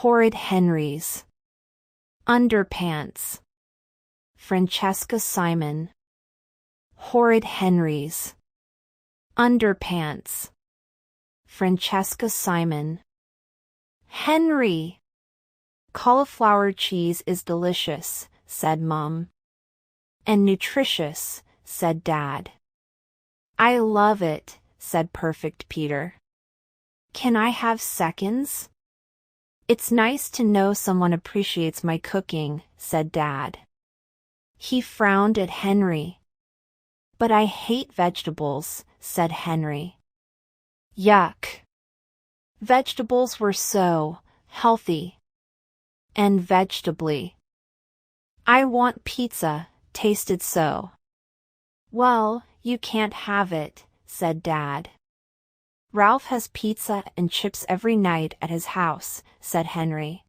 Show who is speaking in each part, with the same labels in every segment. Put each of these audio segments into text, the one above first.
Speaker 1: Horrid Henry's. Underpants. Francesca Simon. Horrid Henry's. Underpants. Francesca Simon. Henry! Cauliflower cheese is delicious, said Mom. And nutritious, said Dad. I love it, said Perfect Peter. Can I have seconds? It's nice to know someone appreciates my cooking, said Dad. He frowned at Henry. But I hate vegetables, said Henry. Yuck. Vegetables were so healthy and vegetably. I want pizza, tasted so. Well, you can't have it, said Dad. Ralph has pizza and chips every night at his house, said Henry.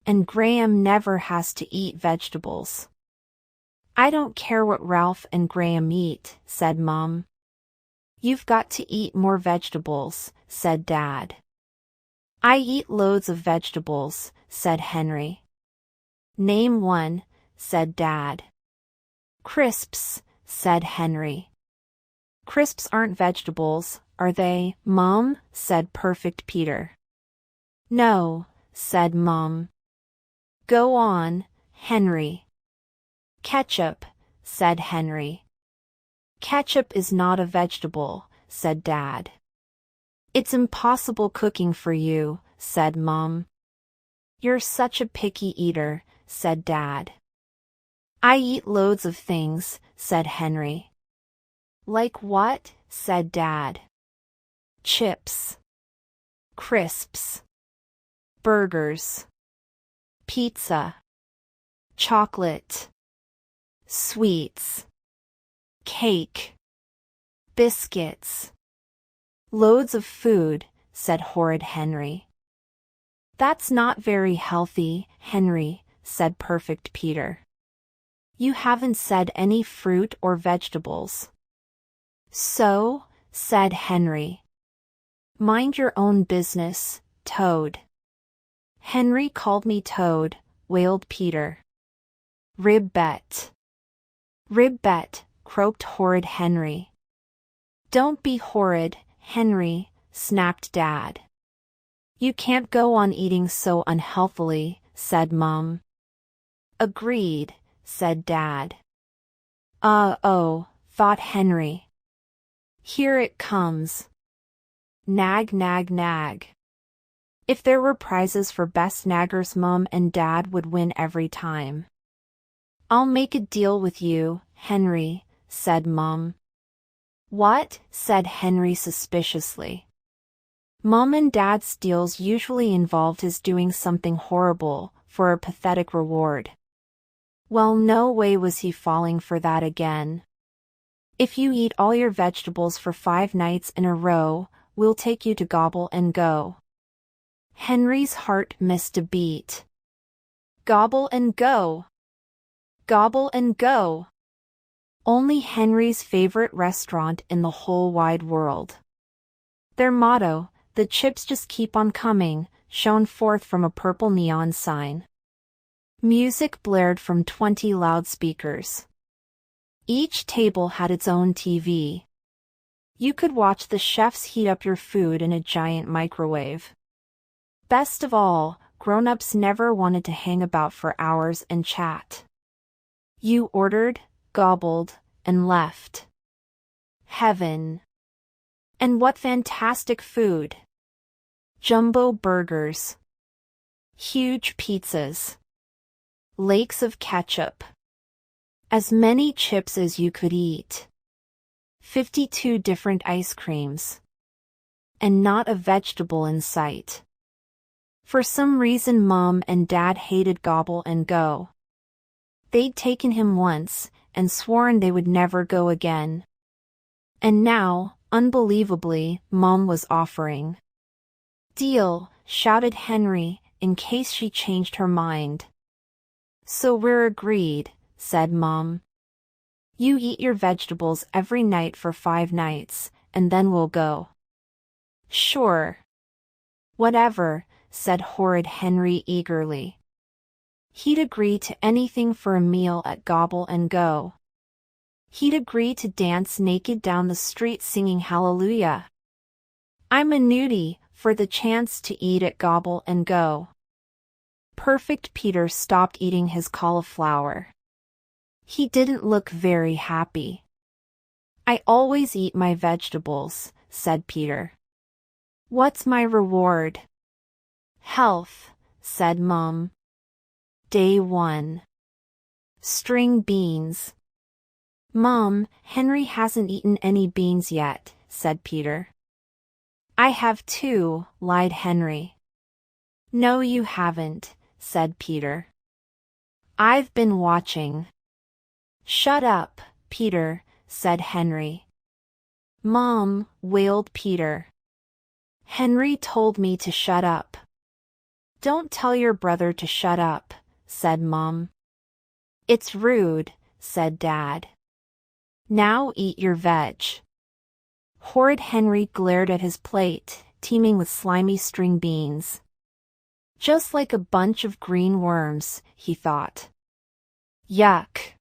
Speaker 1: And Graham never has to eat vegetables. I don't care what Ralph and Graham eat, said Mom. You've got to eat more vegetables, said Dad. I eat loads of vegetables, said Henry. Name one, said Dad. Crisps, said Henry. Crisps aren't vegetables, are they, Mom? Said Perfect Peter. No, said Mom. Go on, Henry. Ketchup, said Henry. Ketchup is not a vegetable, said Dad. It's impossible cooking for you, said Mom. You're such a picky eater, said Dad. I eat loads of things, said Henry. Like what? Said Dad. Chips. Crisps. Burgers. Pizza. Chocolate. Sweets. Cake. Biscuits. Loads of food, said Horrid Henry. That's not very healthy, Henry, said Perfect Peter. You haven't said any fruit or vegetables. So, said Henry. Mind your own business, Toad. Henry called me Toad, wailed Peter. Ribbit. Ribbit, croaked Horrid Henry. Don't be horrid, Henry, snapped Dad. You can't go on eating so unhealthily, said Mom. Agreed, said Dad. Oh, thought Henry. Here it comes. Nag, nag, nag. If there were prizes for best naggers, Mom and Dad would win every time. I'll make a deal with you, Henry, said Mom. What? Said Henry suspiciously. Mom and Dad's deals usually involved his doing something horrible for a pathetic reward. Well, no way was he falling for that again. If you eat all your vegetables for 5 nights in a row, we'll take you to Gobble and Go. Henry's heart missed a beat. Gobble and Go. Gobble and Go. Only Henry's favorite restaurant in the whole wide world. Their motto, "The chips just keep on coming," shone forth from a purple neon sign. Music blared from 20 loudspeakers. Each table had its own TV. You could watch the chefs heat up your food in a giant microwave. Best of all, grown-ups never wanted to hang about for hours and chat. You ordered, gobbled, and left. Heaven. And what fantastic food! Jumbo burgers. Huge pizzas. Lakes of ketchup. As many chips as you could eat. 52 different ice creams. And not a vegetable in sight. For some reason Mom and Dad hated Gobble and Go. They'd taken him once, and sworn they would never go again. And now, unbelievably, Mom was offering. Deal, shouted Henry, in case she changed her mind. So we're agreed, said Mom. You eat your vegetables every night for 5 nights, and then we'll go. Sure. Whatever, said Horrid Henry eagerly. He'd agree to anything for a meal at Gobble and Go. He'd agree to dance naked down the street singing Hallelujah. I'm a nudie for the chance to eat at Gobble and Go. Perfect Peter stopped eating his cauliflower. He didn't look very happy. I always eat my vegetables, said Peter. What's my reward? Health, said Mom. Day 1. String beans. Mom, Henry hasn't eaten any beans yet, said Peter. I have 2, lied Henry. No, you haven't, said Peter. I've been watching. Shut up, Peter, said Henry. Mom, wailed Peter. Henry told me to shut up. Don't tell your brother to shut up, said Mom. It's rude, said Dad. Now eat your veg. Horrid Henry glared at his plate, teeming with slimy string beans. Just like a bunch of green worms, he thought. Yuck.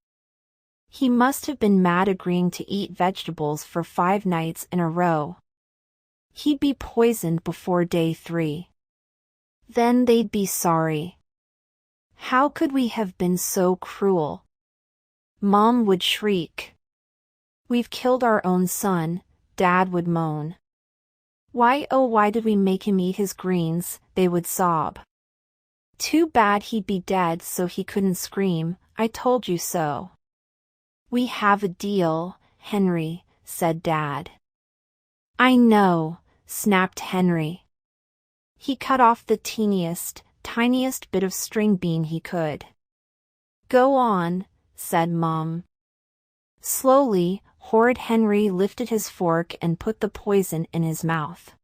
Speaker 1: He must have been mad agreeing to eat vegetables for 5 nights in a row. He'd be poisoned before day 3. Then they'd be sorry. How could we have been so cruel? Mom would shriek. We've killed our own son, Dad would moan. Why, oh why did we make him eat his greens, they would sob. Too bad he'd be dead so he couldn't scream, I told you so. We have a deal, Henry, said Dad. I know, snapped Henry. He cut off the tiniest bit of string bean he could. Go on, said Mom. Slowly, Horrid Henry lifted his fork and put the poison in his mouth.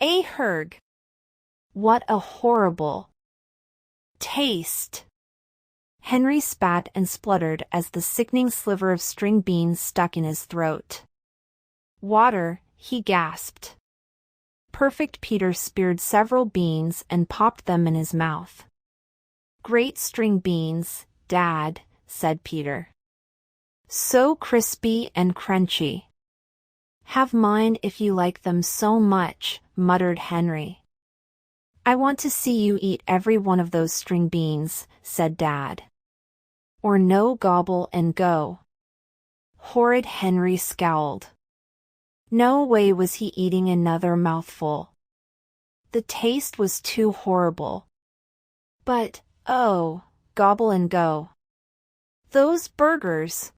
Speaker 1: Herg! What a horrible taste! Henry spat and spluttered as the sickening sliver of string beans stuck in his throat. Water, he gasped. Perfect Peter speared several beans and popped them in his mouth. Great string beans, Dad, said Peter. So crispy and crunchy. Have mine if you like them so much, muttered Henry. I want to see you eat every one of those string beans, said Dad. Or no Gobble and Go. Horrid Henry scowled. No way was he eating another mouthful. The taste was too horrible. But, oh, Gobble and Go. Those burgers.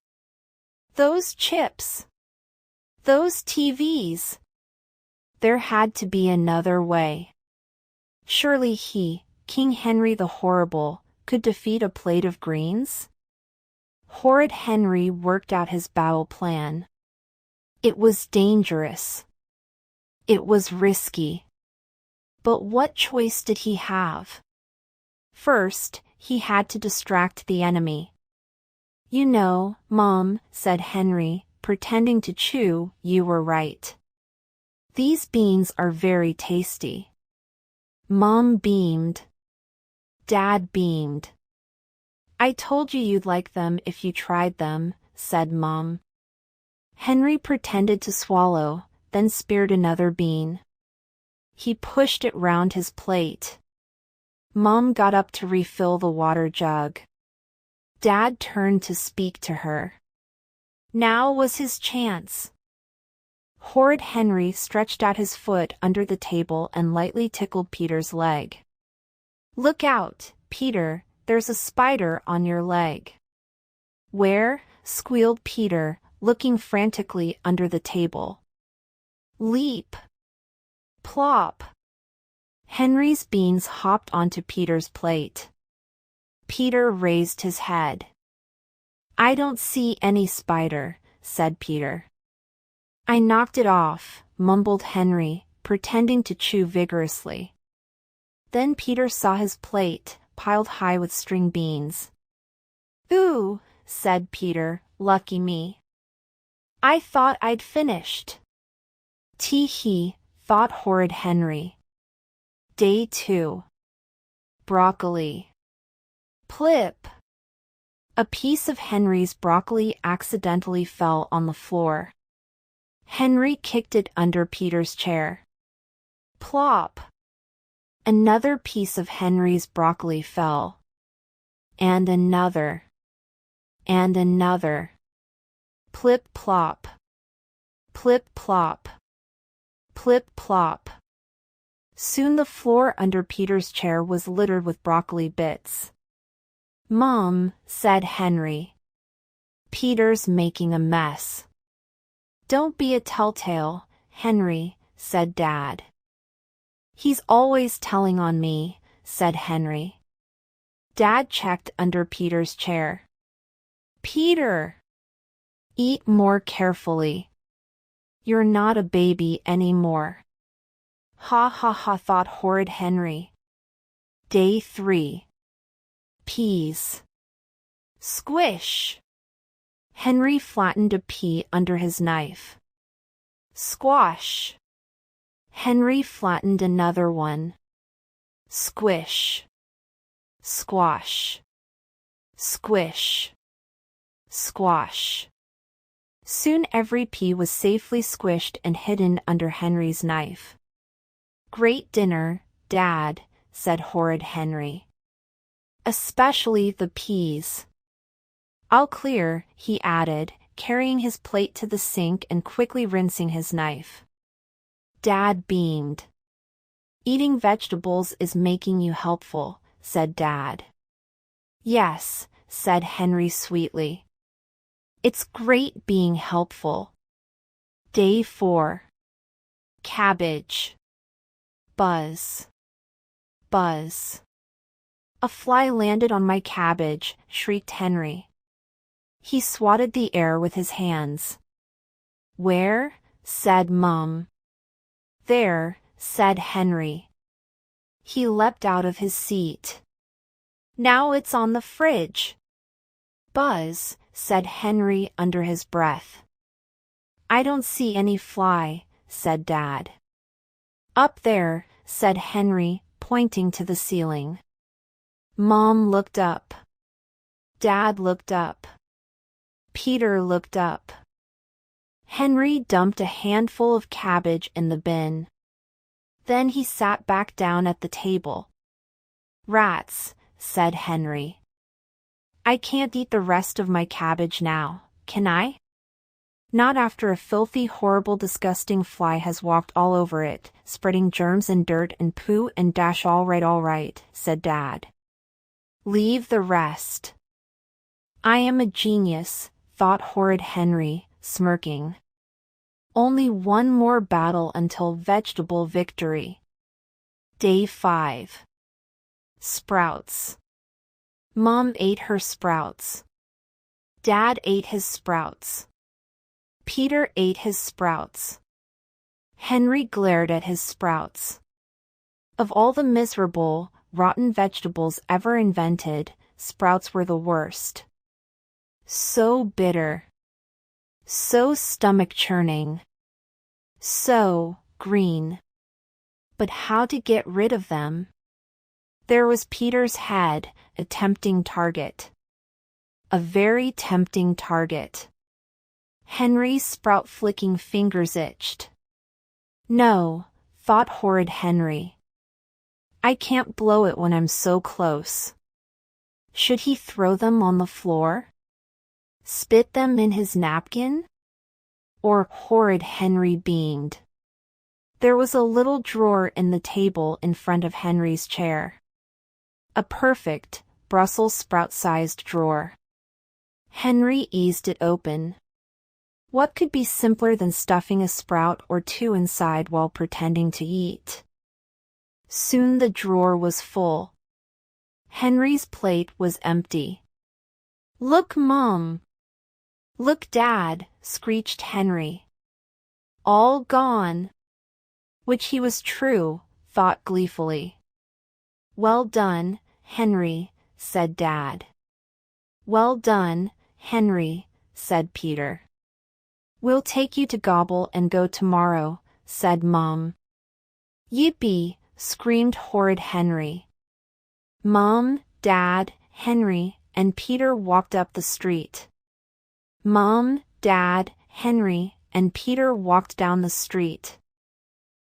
Speaker 1: Those chips. Those TVs. There had to be another way. Surely he, King Henry the Horrible, could defeat a plate of greens? Horrid Henry worked out his battle plan. It was dangerous. It was risky. But what choice did he have? First, he had to distract the enemy. You know, Mom, said Henry, pretending to chew, you were right. These beans are very tasty. Mom beamed. Dad beamed. I told you you'd like them if you tried them, said Mom. Henry pretended to swallow, then speared another bean. He pushed it round his plate. Mom got up to refill the water jug. Dad turned to speak to her. Now was his chance. Horrid Henry stretched out his foot under the table and lightly tickled Peter's leg. Look out, Peter, there's a spider on your leg. Where? Squealed Peter, looking frantically under the table. Leap! Plop! Henry's beans hopped onto Peter's plate. Peter raised his head. I don't see any spider, said Peter. I knocked it off, mumbled Henry, pretending to chew vigorously. Then Peter saw his plate, piled high with string beans. Ooh, said Peter, lucky me. I thought I'd finished. Tee-hee, thought Horrid Henry. Day 2. Broccoli. Plip. A piece of Henry's broccoli accidentally fell on the floor. Henry kicked it under Peter's chair. Plop. Another piece of Henry's broccoli fell. And another. And another. Plip plop. Plip plop. Plip plop. Soon the floor under Peter's chair was littered with broccoli bits. Mom, said Henry. Peter's making a mess. Don't be a telltale, Henry, said Dad. He's always telling on me, said Henry. Dad checked under Peter's chair. Peter! Eat more carefully. You're not a baby anymore. Ha ha ha, thought horrid Henry. Day 3. Peas. Squish. Henry flattened a pea under his knife. Squash. Henry flattened another one. Squish. Squash. Squish. Squash. Soon every pea was safely squished and hidden under Henry's knife. Great dinner, Dad, said horrid Henry. Especially the peas. I'll clear, he added, carrying his plate to the sink and quickly rinsing his knife. Dad beamed. Eating vegetables is making you helpful, said Dad. Yes, said Henry sweetly. It's great being helpful. Day 4. Cabbage. Buzz. Buzz. A fly landed on my cabbage, shrieked Henry. He swatted the air with his hands. Where? Said Mum. There, said Henry. He leapt out of his seat. Now it's on the fridge. Buzz, said Henry under his breath. I don't see any fly, said Dad. Up there, said Henry, pointing to the ceiling. Mom looked up. Dad looked up. Peter looked up. Henry dumped a handful of cabbage in the bin. Then he sat back down at the table. Rats, said Henry. I can't eat the rest of my cabbage now, can I? Not after a filthy, horrible, disgusting fly has walked all over it, spreading germs and dirt and poo and dash. All right, said Dad. Leave the rest. I am a genius, thought horrid Henry, smirking. Only one more battle until vegetable victory. Day 5. Sprouts. Mom ate her sprouts. Dad ate his sprouts. Peter ate his sprouts. Henry glared at his sprouts. Of all the miserable, rotten vegetables ever invented, sprouts were the worst. So bitter. So stomach-churning. So green. But how to get rid of them? There was Peter's head, a tempting target. A very tempting target. Henry's sprout-flicking fingers itched. No, thought horrid Henry. I can't blow it when I'm so close. Should he throw them on the floor? Spit them in his napkin? Or horrid Henry beamed. There was a little drawer in the table in front of Henry's chair. A perfect, Brussels sprout-sized drawer. Henry eased it open. What could be simpler than stuffing a sprout or two inside while pretending to eat? Soon the drawer was full. Henry's plate was empty. Look, Mom! Look, Dad! Screeched Henry. All gone! Which he was true, thought gleefully. Well done, Henry, said Dad. Well done, Henry, said Peter. We'll take you to gobble and go tomorrow, said Mom. Yippee, screamed horrid Henry. Mom, Dad, Henry, and Peter walked up the street. Mom, Dad, Henry, and Peter walked down the street.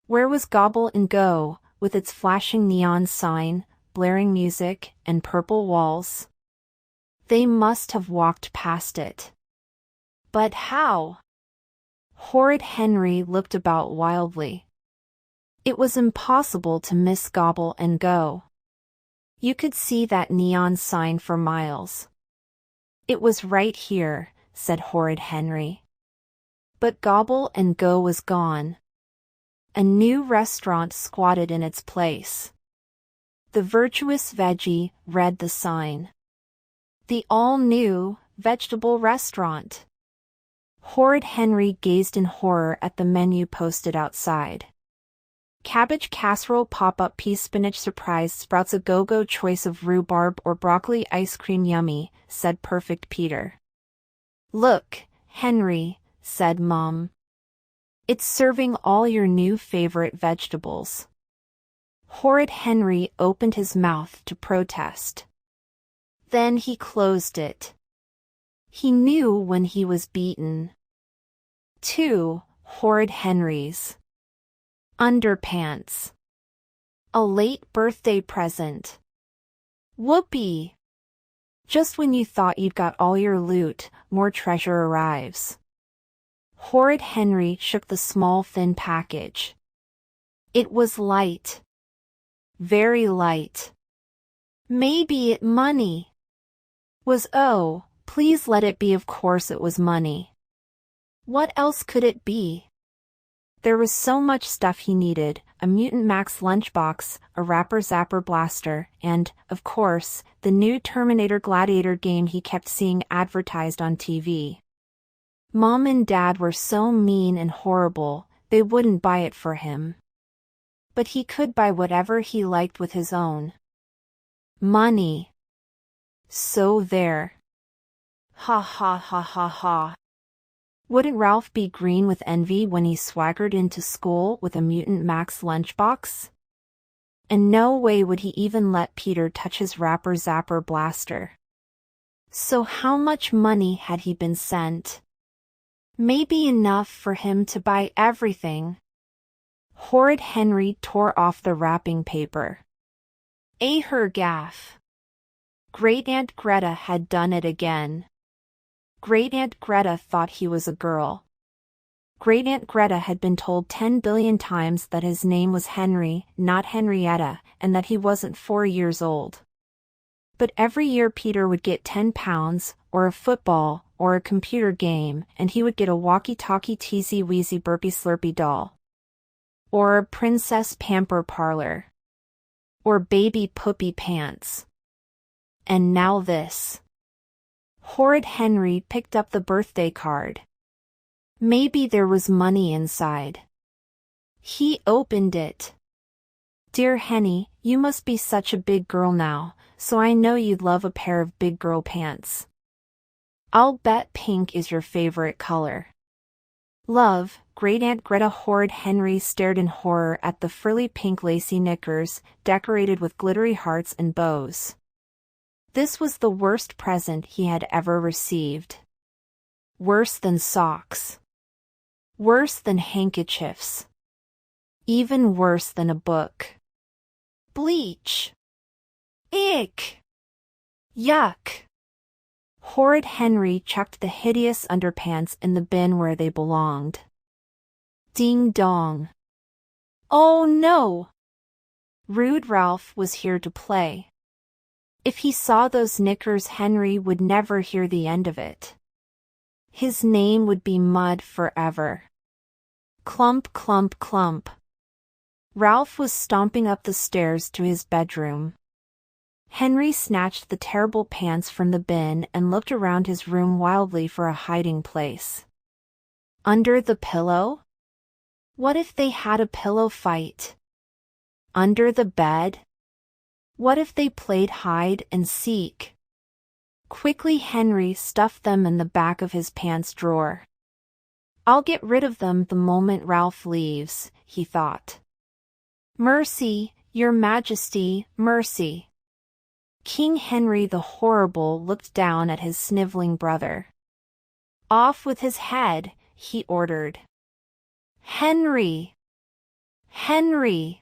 Speaker 1: Where was Gobble and Go, with its flashing neon sign, blaring music, and purple walls? They must have walked past it. But how? Horrid Henry looked about wildly. It was impossible to miss Gobble and Go. You could see that neon sign for miles. It was right here, said horrid Henry. But Gobble and Go was gone. A new restaurant squatted in its place. The Virtuous Veggie read the sign. The all-new vegetable restaurant. Horrid Henry gazed in horror at the menu posted outside. Cabbage casserole pop-up pea spinach surprise sprouts a go-go choice of rhubarb or broccoli ice cream yummy, said Perfect Peter. Look, Henry, said Mom. It's serving all your new favorite vegetables. Horrid Henry opened his mouth to protest. Then he closed it. He knew when he was beaten. 2 Horrid Henrys. Underpants. A late birthday present. Whoopee! Just when you thought you'd got all your loot, more treasure arrives. Horrid Henry shook the small thin package. It was light. Very light. Maybe it money. Was oh, please let it be, of course it was money. What else could it be? There was so much stuff he needed, a Mutant Max lunchbox, a Rapper Zapper blaster, and, of course, the new Terminator Gladiator game he kept seeing advertised on TV. Mom and Dad were so mean and horrible, they wouldn't buy it for him. But he could buy whatever he liked with his own money. So there. Ha ha ha ha ha. Wouldn't Ralph be green with envy when he swaggered into school with a Mutant Max lunchbox? And no way would he even let Peter touch his Rapper Zapper blaster. So how much money had he been sent? Maybe enough for him to buy everything. Horrid Henry tore off the wrapping paper. Her gaff. Great Aunt Greta had done it again. Great Aunt Greta thought he was a girl. Great Aunt Greta had been told 10 billion times that his name was Henry, not Henrietta, and that he wasn't 4 years old. But every year Peter would get 10 pounds, or a football, or a computer game, and he would get a walkie-talkie teasy wheezy burpy slurpy doll. Or a princess pamper parlor. Or baby poopy pants. And now this. Horrid Henry picked up the birthday card. Maybe there was money inside. He opened it. Dear Henny, you must be such a big girl now, so I know you'd love a pair of big girl pants. I'll bet pink is your favorite color. Love, Great Aunt Greta. Horrid Henry stared in horror at the frilly pink lacy knickers, decorated with glittery hearts and bows. This was the worst present he had ever received. Worse than socks. Worse than handkerchiefs. Even worse than a book. Bleach. Ick. Yuck. Horrid Henry chucked the hideous underpants in the bin where they belonged. Ding dong. Oh no! Rude Ralph was here to play. If he saw those knickers, Henry would never hear the end of it. His name would be mud forever. Clump, clump, clump. Ralph was stomping up the stairs to his bedroom. Henry snatched the terrible pants from the bin and looked around his room wildly for a hiding place. Under the pillow? What if they had a pillow fight? Under the bed? What if they played hide and seek? Quickly Henry stuffed them in the back of his pants drawer. I'll get rid of them the moment Ralph leaves, he thought. Mercy, Your Majesty, mercy. King Henry the Horrible looked down at his sniveling brother. Off with his head, he ordered. Henry! Henry!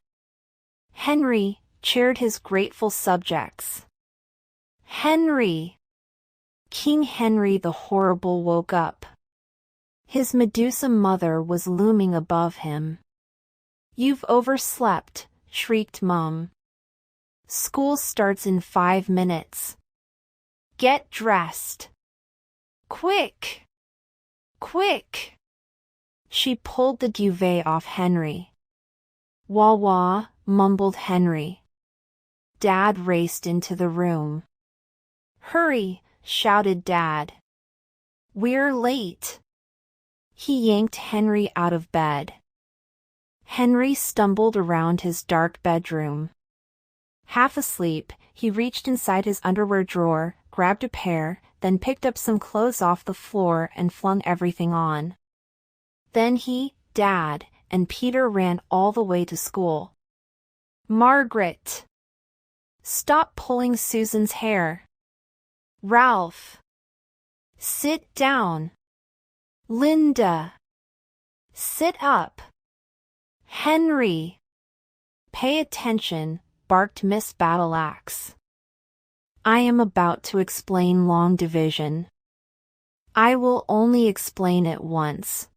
Speaker 1: Henry cheered his grateful subjects. Henry! King Henry the Horrible woke up. His Medusa mother was looming above him. You've overslept, shrieked Mum. School starts in 5 minutes. Get dressed. Quick! Quick! She pulled the duvet off Henry. Wah wah, mumbled Henry. Dad raced into the room. Hurry, shouted Dad. We're late. He yanked Henry out of bed. Henry stumbled around his dark bedroom. Half asleep, he reached inside his underwear drawer, grabbed a pair, then picked up some clothes off the floor and flung everything on. Then he, Dad, and Peter ran all the way to school. Margaret! Stop pulling Susan's hair. Ralph! Sit down. Linda! Sit up. Henry! Pay attention, barked Miss Battleaxe. I am about to explain long division. I will only explain it once.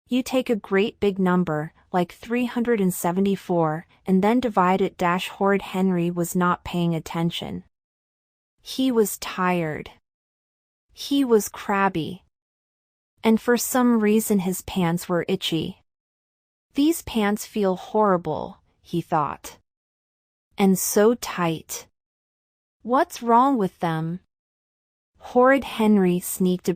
Speaker 1: You take a great big number, like 374, and then divide it. Horrid Henry was not paying attention. He was tired. He was crabby. And for some reason his pants were itchy. These pants feel horrible, he thought. And so tight. What's wrong with them? Horrid Henry sneaked